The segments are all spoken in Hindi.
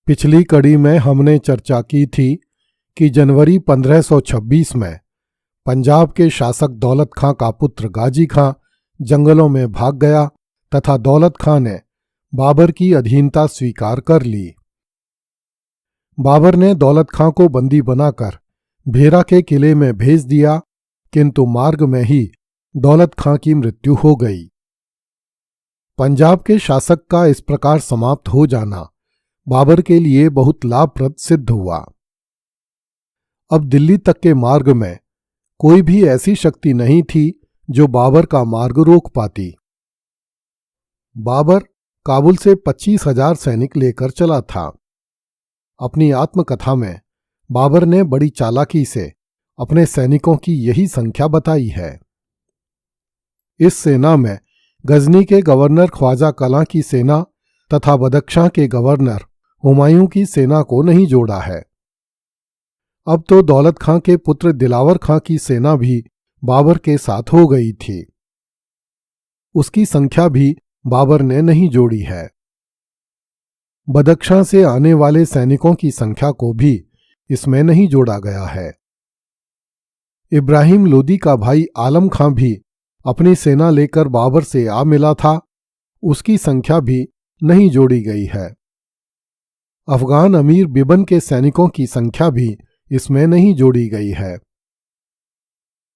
पिछली कड़ी में हमने चर्चा की थी कि जनवरी 1526 में पंजाब के शासक दौलत खां का पुत्र गाजी खां जंगलों में भाग गया तथा दौलत खां ने बाबर की अधीनता स्वीकार कर ली। बाबर ने दौलत खां को बंदी बनाकर भेरा के किले में भेज दिया, किंतु मार्ग में ही दौलत खां की मृत्यु हो गई। पंजाब के शासक का इस प्रकार समाप्त हो जाना बाबर के लिए बहुत लाभप्रद सिद्ध हुआ। अब दिल्ली तक के मार्ग में कोई भी ऐसी शक्ति नहीं थी जो बाबर का मार्ग रोक पाती। बाबर काबुल से 25,000 सैनिक लेकर चला था। अपनी आत्मकथा में बाबर ने बड़ी चालाकी से अपने सैनिकों की यही संख्या बताई है। इस सेना में गजनी के गवर्नर ख्वाजा कलां की सेना तथा बदख्शां के गवर्नर हुमायूं की सेना को नहीं जोड़ा है। अब तो दौलत खां के पुत्र दिलावर खां की सेना भी बाबर के साथ हो गई थी। उसकी संख्या भी बाबर ने नहीं जोड़ी है। बदख्शां से आने वाले सैनिकों की संख्या को भी इसमें नहीं जोड़ा गया है। इब्राहिम लोदी का भाई आलम खां भी अपनी सेना लेकर बाबर से आ मिला था, उसकी संख्या भी नहीं जोड़ी गई है। अफगान अमीर बिबन के सैनिकों की संख्या भी इसमें नहीं जोड़ी गई है।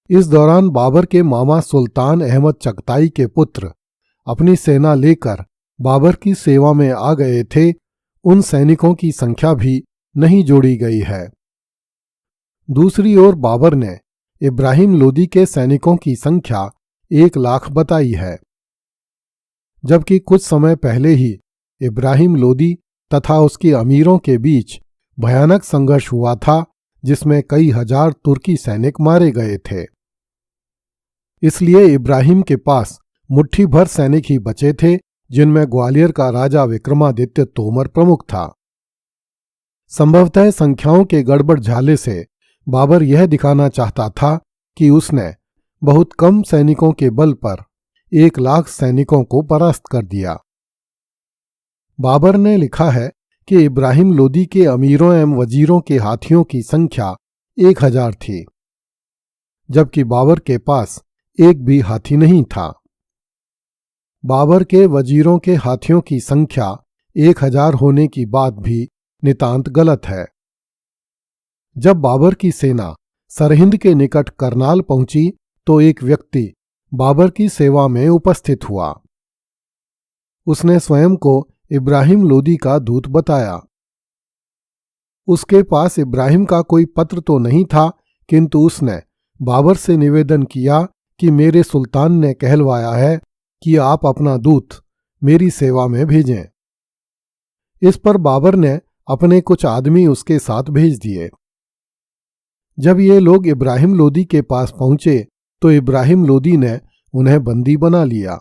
इस दौरान बाबर के मामा सुल्तान अहमद चगताई के पुत्र अपनी सेना लेकर बाबर की सेवा में आ गए थे, उन सैनिकों की संख्या भी नहीं जोड़ी गई है। दूसरी ओर बाबर ने इब्राहिम लोदी के सैनिकों की संख्या 1 लाख बताई है, जबकि कुछ समय पहले ही इब्राहिम लोदी तथा उसके अमीरों के बीच भयानक संघर्ष हुआ था, जिसमें कई हजार तुर्की सैनिक मारे गए थे। इसलिए इब्राहिम के पास मुट्ठी भर सैनिक ही बचे थे, जिनमें ग्वालियर का राजा विक्रमादित्य तोमर प्रमुख था। संभवतः संख्याओं के गड़बड़ झाले से बाबर यह दिखाना चाहता था कि उसने बहुत कम सैनिकों के बल पर 1 लाख सैनिकों को परास्त कर दिया। बाबर ने लिखा है कि इब्राहिम लोदी के अमीरों एवं वजीरों के हाथियों की संख्या 1000 थी, जबकि बाबर के पास एक भी हाथी नहीं था। बाबर के वजीरों के हाथियों की संख्या 1000 होने की बात भी नितांत गलत है। जब बाबर की सेना सरहिंद के निकट करनाल पहुंची तो एक व्यक्ति बाबर की सेवा में उपस्थित हुआ। उसने स्वयं को इब्राहिम लोदी का दूत बताया। उसके पास इब्राहिम का कोई पत्र तो नहीं था, किंतु उसने बाबर से निवेदन किया कि मेरे सुल्तान ने कहलवाया है कि आप अपना दूत मेरी सेवा में भेजें। इस पर बाबर ने अपने कुछ आदमी उसके साथ भेज दिए। जब ये लोग इब्राहिम लोदी के पास पहुंचे तो इब्राहिम लोदी ने उन्हें बंदी बना लिया।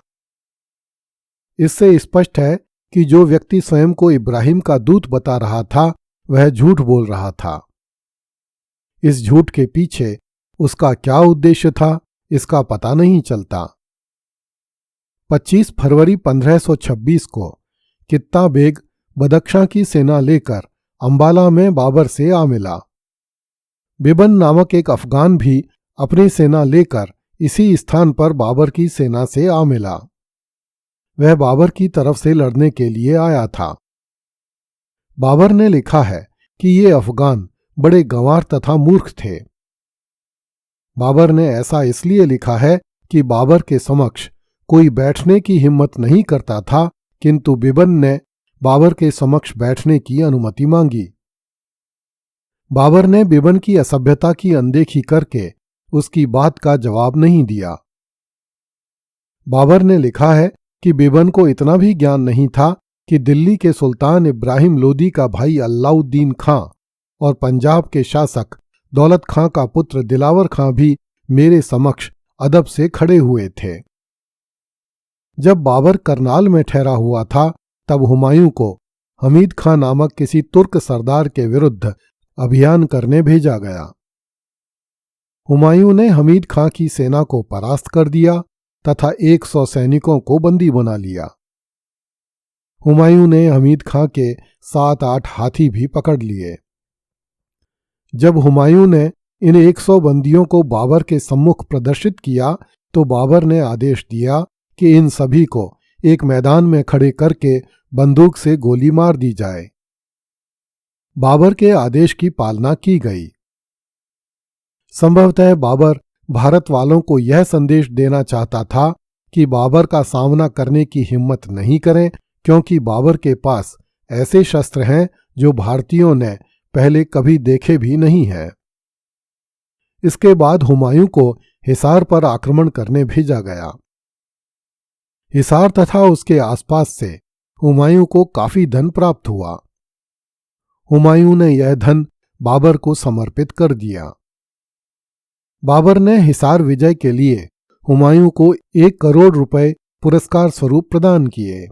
इससे स्पष्ट है कि जो व्यक्ति स्वयं को इब्राहिम का दूत बता रहा था वह झूठ बोल रहा था। इस झूठ के पीछे उसका क्या उद्देश्य था, इसका पता नहीं चलता। 25 फरवरी 1526 को कित्ता बेग बदख्शां की सेना लेकर अंबाला में बाबर से आ मिला। बिबन नामक एक अफगान भी अपनी सेना लेकर इसी स्थान पर बाबर की सेना से आ मिला। वह बाबर की तरफ से लड़ने के लिए आया था। बाबर ने लिखा है कि ये अफगान बड़े गंवार तथा मूर्ख थे। बाबर ने ऐसा इसलिए लिखा है कि बाबर के समक्ष कोई बैठने की हिम्मत नहीं करता था, किंतु बिबन ने बाबर के समक्ष बैठने की अनुमति मांगी। बाबर ने बिबन की असभ्यता की अनदेखी करके उसकी बात का जवाब नहीं दिया। बाबर ने लिखा है कि बिबन को इतना भी ज्ञान नहीं था कि दिल्ली के सुल्तान इब्राहिम लोदी का भाई अलाउद्दीन खां और पंजाब के शासक दौलत खां का पुत्र दिलावर खां भी मेरे समक्ष अदब से खड़े हुए थे। जब बाबर करनाल में ठहरा हुआ था तब हुमायूं को हमीद खां नामक किसी तुर्क सरदार के विरुद्ध अभियान करने भेजा गया। हुमायूं ने हमीद खां की सेना को परास्त कर दिया तथा 100 सैनिकों को बंदी बना लिया। हुमायूं ने हमीद खां के 7-8 हाथी भी पकड़ लिए। जब हुमायूं ने इन 100 बंदियों को बाबर के सम्मुख प्रदर्शित किया तो बाबर ने आदेश दिया कि इन सभी को एक मैदान में खड़े करके बंदूक से गोली मार दी जाए। बाबर के आदेश की पालना की गई। संभवतः बाबर भारत वालों को यह संदेश देना चाहता था कि बाबर का सामना करने की हिम्मत नहीं करें, क्योंकि बाबर के पास ऐसे शस्त्र हैं जो भारतीयों ने पहले कभी देखे भी नहीं हैं। इसके बाद हुमायूं को हिसार पर आक्रमण करने भेजा गया। हिसार तथा उसके आसपास से हुमायूं को काफी धन प्राप्त हुआ। हुमायूं ने यह धन बाबर को समर्पित कर दिया। बाबर ने हिसार विजय के लिए हुमायूं को 1 करोड़ रुपए पुरस्कार स्वरूप प्रदान किए।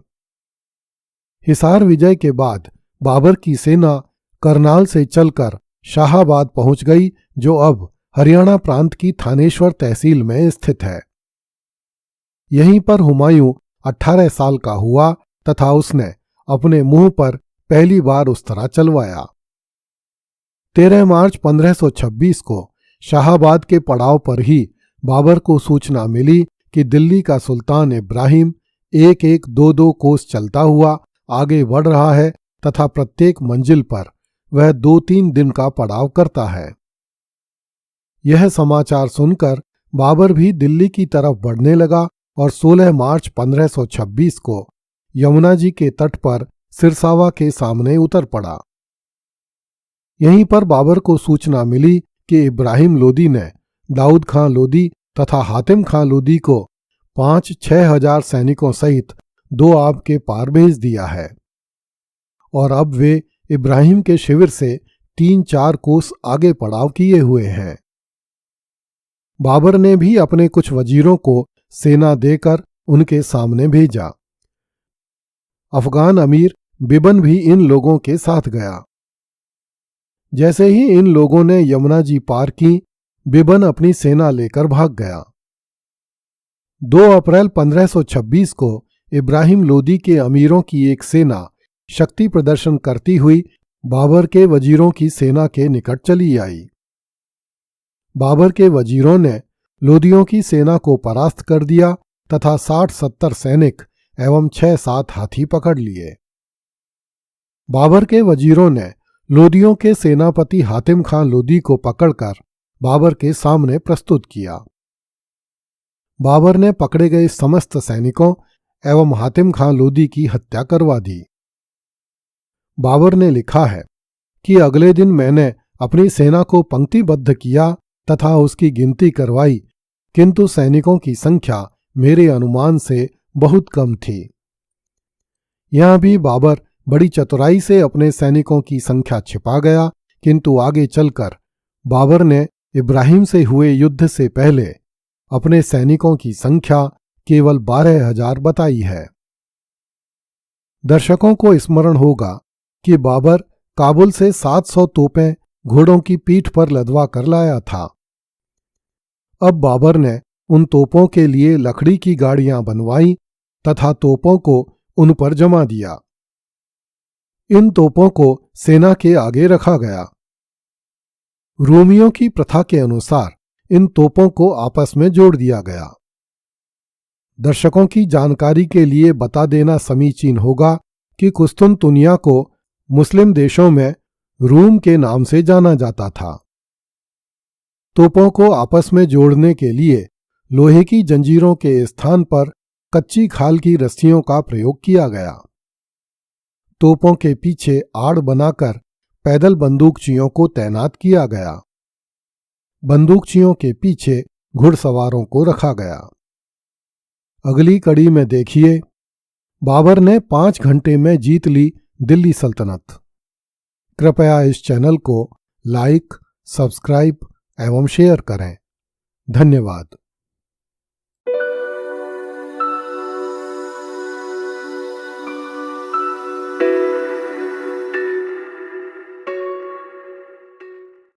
हिसार विजय के बाद बाबर की सेना करनाल से चलकर शाहाबाद पहुंच गई, जो अब हरियाणा प्रांत की थानेश्वर तहसील में स्थित है। यहीं पर हुमायूं 18 साल का हुआ तथा उसने अपने मुंह पर पहली बार उस्तरा चलवाया। 13 मार्च 1526 को शाहाबाद के पड़ाव पर ही बाबर को सूचना मिली कि दिल्ली का सुल्तान इब्राहिम 1-1, 2-2 कोस चलता हुआ आगे बढ़ रहा है तथा प्रत्येक मंजिल पर वह 2-3 दिन का पड़ाव करता है। यह समाचार सुनकर बाबर भी दिल्ली की तरफ बढ़ने लगा और 16 मार्च 1526 को यमुना जी के तट पर सिरसावा के सामने उतर पड़ा। यहीं पर बाबर को सूचना मिली कि इब्राहिम लोदी ने दाऊद खां लोदी तथा हातिम खां लोदी को 5-6 हजार सैनिकों सहित 2 आब के पार भेज दिया है और अब वे इब्राहिम के शिविर से 3-4 कोस आगे पड़ाव किए हुए हैं। बाबर ने भी अपने कुछ वजीरों को सेना देकर उनके सामने भेजा। अफगान अमीर बिबन भी इन लोगों के साथ गया। जैसे ही इन लोगों ने यमुना जी पार की, बिबन अपनी सेना लेकर भाग गया। 2 अप्रैल 1526 को इब्राहिम लोदी के अमीरों की एक सेना शक्ति प्रदर्शन करती हुई बाबर के वजीरों की सेना के निकट चली आई। बाबर के वजीरों ने लोदियों की सेना को परास्त कर दिया तथा 60-70 सैनिक एवं 6-7 हाथी पकड़ लिए। बाबर के वजीरों ने लोदियों के सेनापति हातिम खां लोदी को पकड़कर बाबर के सामने प्रस्तुत किया। बाबर ने पकड़े गए समस्त सैनिकों एवं हातिम खां लोदी की हत्या करवा दी। बाबर ने लिखा है कि अगले दिन मैंने अपनी सेना को पंक्तिबद्ध किया तथा उसकी गिनती करवाई, किंतु सैनिकों की संख्या मेरे अनुमान से बहुत कम थी। यहां भी बाबर बड़ी चतुराई से अपने सैनिकों की संख्या छिपा गया, किंतु आगे चलकर बाबर ने इब्राहिम से हुए युद्ध से पहले अपने सैनिकों की संख्या केवल 12,000 बताई है। दर्शकों को स्मरण होगा कि बाबर काबुल से 700 तोपें घोड़ों की पीठ पर लदवा कर लाया था। अब बाबर ने उन तोपों के लिए लकड़ी की गाड़ियां बनवाई तथा तोपों को उन पर जमा दिया। इन तोपों को सेना के आगे रखा गया। रोमियों की प्रथा के अनुसार इन तोपों को आपस में जोड़ दिया गया। दर्शकों की जानकारी के लिए बता देना समीचीन होगा कि कुस्तुनतुनिया को मुस्लिम देशों में रूम के नाम से जाना जाता था। तोपों को आपस में जोड़ने के लिए लोहे की जंजीरों के स्थान पर कच्ची खाल की रस्सियों का प्रयोग किया गया। तोपों के पीछे आड़ बनाकर पैदल बंदूकचियों को तैनात किया गया। बंदूकचियों के पीछे घुड़सवारों को रखा गया। अगली कड़ी में देखिए, बाबर ने 5 घंटे में जीत ली दिल्ली सल्तनत। कृपया इस चैनल को लाइक, सब्सक्राइब एवं शेयर करें। धन्यवाद।